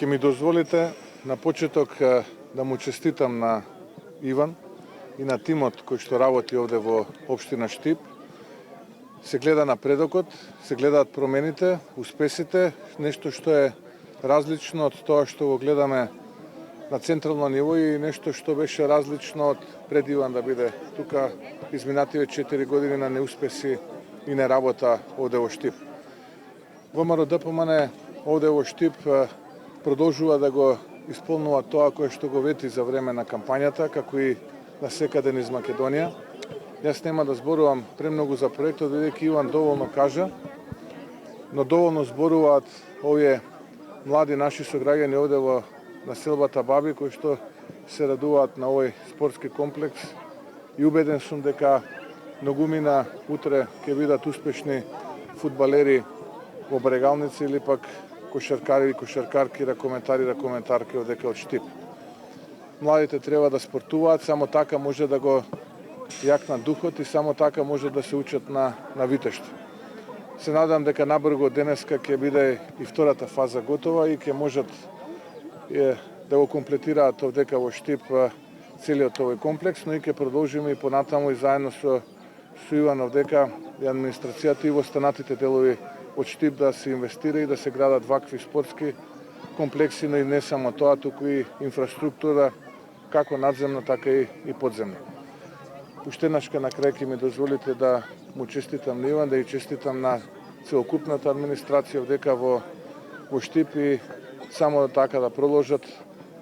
Ќе ми дозволите на почеток да му честитам на Иван и на тимот кој што работи овде во општина Штип. Се гледа напредокот, се гледаат промените, успесите, нешто што е различно од тоа што го гледаме на централно ниво и нешто што беше различно од пред Иван да биде тука изминативе 4 години на неуспеси и неработа овде во Штип. ВМРО ДПМН овде во Штип продолжува да го исполнува тоа кое што го вети за време на кампањата, како и на секаде низ Македонија. Јас нема да зборувам премногу за проектот, бидејќи Иван доволно кажа, но доволно зборуваат овие млади наши сограѓани овде во населбата Баби, кои што се радуваат на овој спортски комплекс и убеден сум дека многумина утре ќе бидат успешни фудбалери во Брегалница или пак кошаркари и кошаркарки, ракометарки одека од Штип. Младите треба да спортуваат, само така може да го јакнат духот и само така може да се учат на витештво. Се надам дека набрзо денеска ќе биде и втората фаза готова и ќе можат да го комплетираат овдека во Штип целиот овој комплекс, но и ќе продолжиме и понатаму и заедно со Иван овдека и администрацијата и во останатите делови од Штип да се инвестира и да се градат вакви спортски комплекси, но и не само тоа, туку и инфраструктура, како надземна, така и подземна. Уште еднашка на крај ќе ми дозволите да му честитам на Иван, да и честитам на целокупната администрација овдека во Штип и само така да продолжат,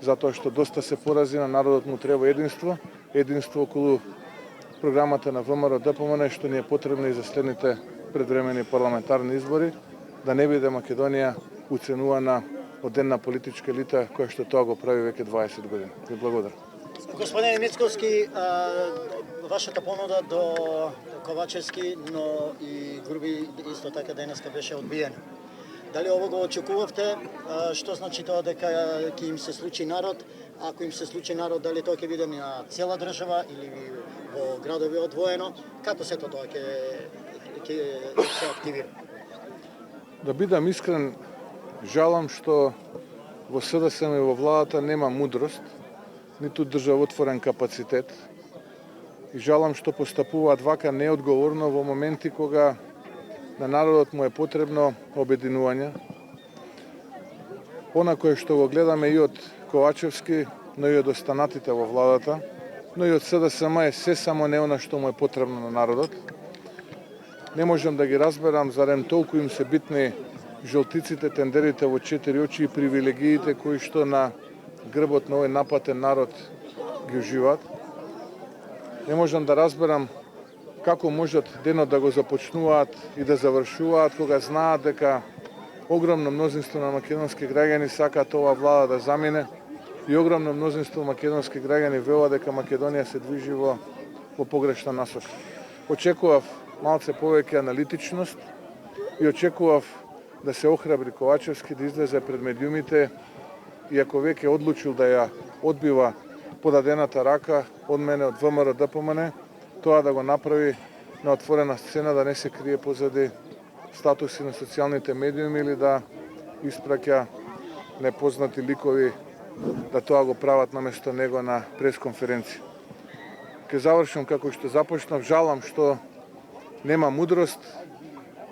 затоа што доста се порази, на народот му треба единство околу програмата на ВМРО ДПМН, што ни е потребно и за следните предвремени парламентарни избори, да не биде Македонија уценувана од една политичка елита која што тоа го прави веќе 20 години. Ви благодарам. Господин Мицковски, вашата понуда до Ковачевски, но и Груби исто така денеска беше одбиена. Дали ово го очекувавте? Што значи тоа дека ќе им се случи народ? Ако им се случи народ, дали тоа ќе биде на цела држава или во градови одвоено? Како сето тоа ќе се активира? Да бидам искрен, жалам што во СДСМ и во владата нема мудрост, ниту државотворен капацитет. И жалам што постапуваат вака неодговорно во моменти кога на народот му е потребно обединување. Она кое што го гледаме и од Ковачевски, но и од останатите во владата, но и од СДСМ е се само не она што му е потребно на народот. Не можам да ги разберам зарем толку им се битни жолтиците, тендерите во 4 очи и привилегиите кои што на грбот на овој напатен народ ги уживаат. Не можам да разберам како можат денот да го започнуваат и да завршуваат кога знаат дека огромно мнозинство на македонски граѓани сакаат ова влада да замине и огромно мнозинство македонски граѓани велат дека Македонија се движи во погрешна насока. Очекував малце повеќе аналитичност и очекував да се охрабри Ковачевски, да излезе пред медиумите и ако веќе одлучил да ја одбива подадената рака од мене, од ВМРО ДПМН, тоа да го направи на отворена сцена, да не се крие позади статуси на социјалните медиуми или да испраќа непознати ликови да тоа го прават наместо него на пресконференција. Ке завршам како што започнав, жалам што нема мудрост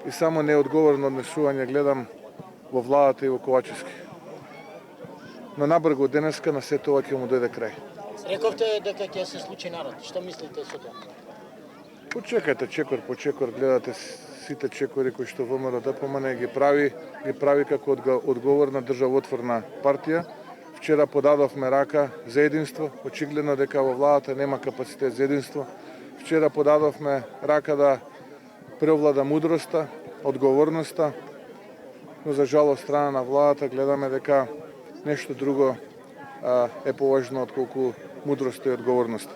и само неодговорно однесување гледам во владата и во Ковачевски. Но набрзо денеска на сето ова ќе му дојде крај. Рековте дека ќе се случи народ. Што мислите со тоа? Почекајте чекор по чекор, гледате сите чекори кои што ВМРО ДПМН ги прави како одговорна државотворна партија. Вчера подадовме рака за единство, очигледно дека во владата нема капацитет за единство. Вчера подадовме рака да преовлада мудроста, одговорноста, но за жал од страна на владата гледаме дека нешто друго е поважно отколку мудроста и одговорноста.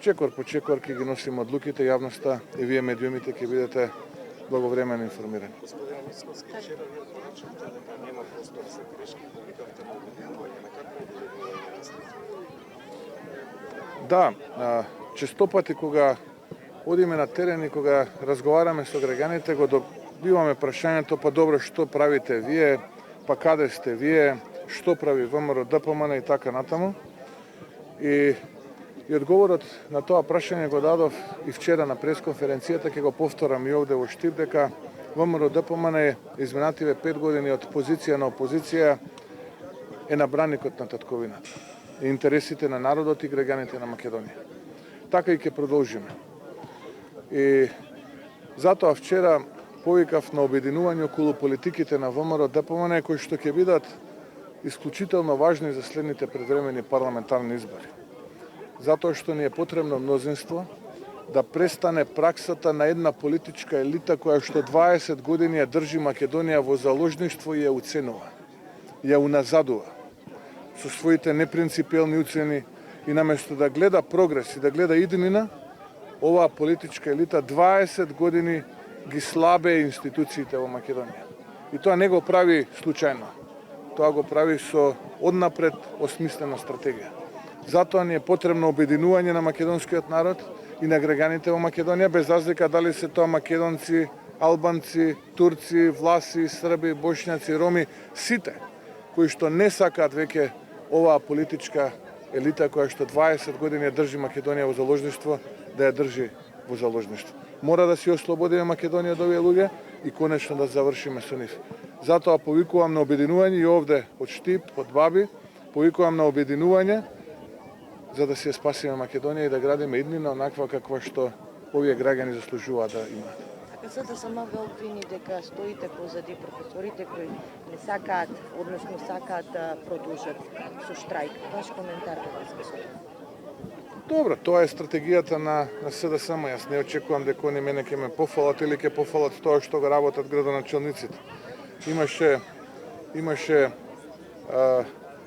Чекор по чекор ќе ги носиме одлуките, јавноста и вие медиумите ќе бидете благовремено информирани. Господин Мицковски, вчера вие порачавте дека нема простор за грешки, повикавте на обединување. На какво обединување мислите? Да, честопати кога одиме на терен и кога разговараме со граѓаните, го добиваме прашањето, па добро, што правите вие, па каде сте вие, што прави ВМРО ДПМН и така натаму. И одговорот на тоа прашање го дадов и вчера на пресконференцијата, ќе го повторам и овде во Штип, дека ВМРО ДПМН изминативе 5 години од позиција на опозиција е на браникот на татковината и интересите на народот и граѓаните на Македонија. Така и ќе продолжиме. И затоа вчера повикав на обединување околу политиките на ВМРО ДПМН кои што ќе бидат исклучително важни за следните предвремени парламентарни избори. Затоа што ни е потребно мнозинство да престане праксата на една политичка елита која што 20 години ја држи Македонија во заложништво и ја уценува, ја уназадува со своите непринципиелни уцени и наместо да гледа прогрес и да гледа иднина, оваа политичка елита 20 години ги слабе институциите во Македонија. И тоа не го прави случајно. Тоа го прави со однапред осмислена стратегија. Затоа ни е потребно обединување на македонскиот народ и на граѓаните во Македонија, без разлика дали се тоа македонци, албанци, турци, власи, срби, бошњаци, роми, сите кои што не сакаат веќе оваа политичка елита која што 20 години ја држи Македонија во заложништво, да ја држи во заложништво. Мора да си ослободиме Македонија од овие луѓе и конечно да завршиме со нив. Затоа повикувам на обединување и овде од Штип, од Баби, повикувам на обединување за да си ја спасиме Македонија и да градиме иднина онаква каква што овие граѓани заслужуваат да имаат. СДСМ ве обвини дека стоите позади професорите кои не сакаат, односно сакаат да продолжат со штрајк. Ваш коментар во врска со тоа? Добро, тоа е стратегијата на СДСМ. Јас не очекувам дека они мене ќе ме пофалат или ќе пофалат тоа што го работат градоначалниците. Имаше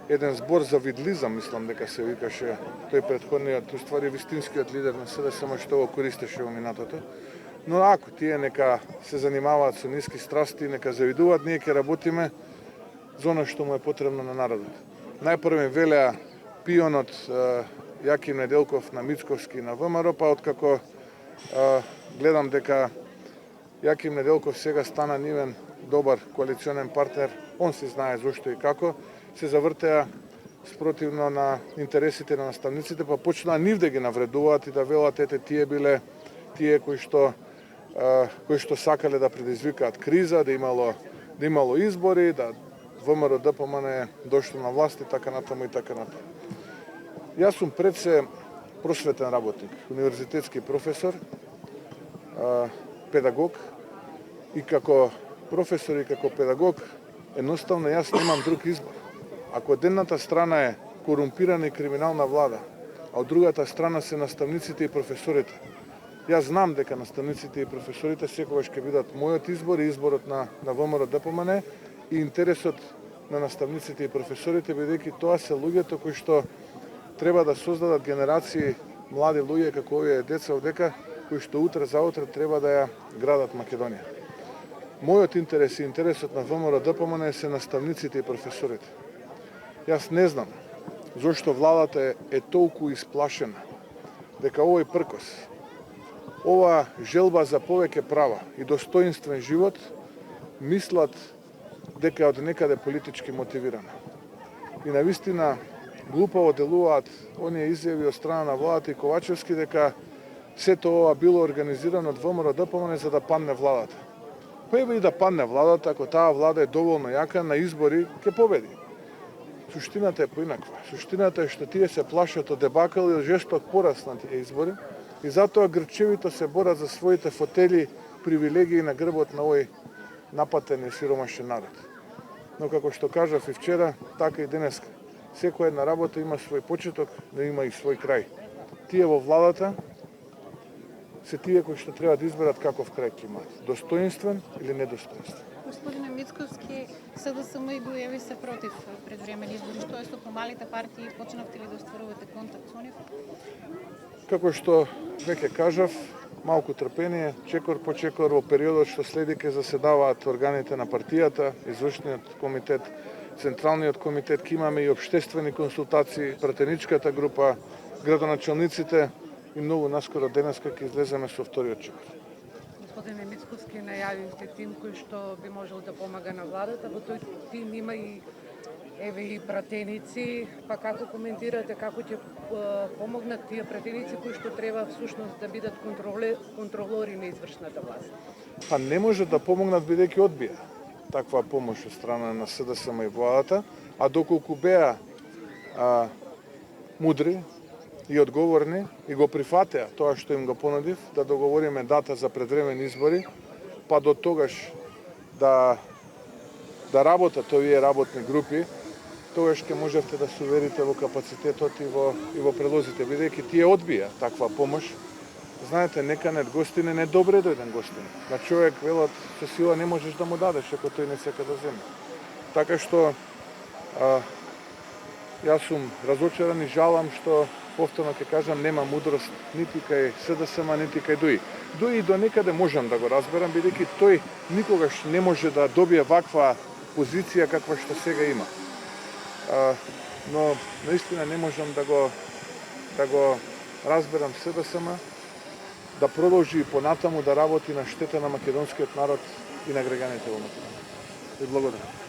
еден збор за видлизам, мислам дека се викаше тој претходниот, уствари вистинскиот лидер на СДСМ што го користеше во минатото. Но ако тие нека се занимаваат со ниски страсти, нека завидуваат, ние ќе работиме за оно што му е потребно на народот. Најпрво велеа пионот Јаким Неделков на Мицковски на ВМРО, па откако гледам дека Јаким Неделков сега стана нивен добар коалиционен партнер, он се знае зошто и како, се завртеа спротивно на интересите на наставниците, па почнаа нив да ги навредуваат и да велат ете тие биле тие кои што сакале да предизвикаат криза, да имало избори, да ВМРО ДПМН дошло на власт и така натаму и така натаму. Јас сум пред се просветен работник, универзитетски професор, педагог и како професор и како педагог едноставно јас немам друг избор. Ако од едната страна е корумпирана и криминална влада, а од другата страна се наставниците и професорите, јас знам дека наставниците и професорите секогаш ќе бидат мојот избор и изборот на ВМРО ДПМН и интересот на наставниците и професорите, бидејќи тоа се луѓето кои што треба да создадат генерации млади луѓе како овие деца овдека, кои што утре заутре треба да ја градат Македонија. Мојот интерес и интересот на ВМРО ДПМН се наставниците и професорите. Јас не знам зошто владата е толку исплашена дека овој пркос, ова желба за повеќе права и достоинствен живот, мислат дека е од некаде политички мотивирана. И навистина глупаво делуваат оние изјави од страна на владата и Ковачевски дека сето ова било организирано од ВМРО ДПМН за да падне владата. Па еве и да падне владата, ако таа влада е доволно јака, на избори ќе победи. Суштината е поинаква. Суштината е што тие се плашат од дебакал и жесток пораз на тие избори и затоа грчевито се борат за своите фотели, привилегии на грбот на овој напатен и сиромашен народ. Но како што кажав и вчера, така и денеска. Секоја една работа има свој почеток, но има и свој крај. Тие во владата се тие кои што треба да изберат каков крај ќе имаат. Достоинствен или недостоинствен. Господине Мицковски, СДСМ и БУ се против предвремени избори. Што е со помалите партии? Почнавте ли да остварувате контакт со нив? Како што веќе кажав, малку трпение, чекор по чекор во периодот што следи ке заседаваат органите на партијата, извршниот комитет, Централниот комитет, ке имаме и обштествени консултации, пратеничката група, градоначалниците и многу наскоро денеска ќе излеземе со вториот чекор. Господине Мицковски, најавивте тим кој што би можел да помага на владата, во тој тим има и еве и пратеници, па како коментирате како ќе помогнат тие пратеници кои што треба всушност да бидат контролори на извршната власт? Па не може да помогнат бидејќи одбија таква помош од страна на СДСМ и владата, а доколку беа мудри и одговорни и го прифатеа тоа што им го понудив, да договориме дата за предвремени избори, па до тогаш да работат овие работни групи, тогаш ќе можете да се уверите во капацитетот и во прелозите, бидејќи тие одбија таква помош. Знаете, неканет гостине не добре дојден гостин. На човек велат со сила не можеш да му дадеш ако тој не сека да земе. Така што јас сум разочаран и жалам што повторно ќе кажам нема мудрост нити кај СДСМ, нити кај ДУИ. ДУИ до некаде можам да го разберам, бидејќи тој никогаш не може да добие ваква позиција каква што сега има. Но наистина не можам да го разберам СДСМ да продолжи понатаму да работи на штета на македонскиот народ и на граѓаните во Македонија. Ви благодарам.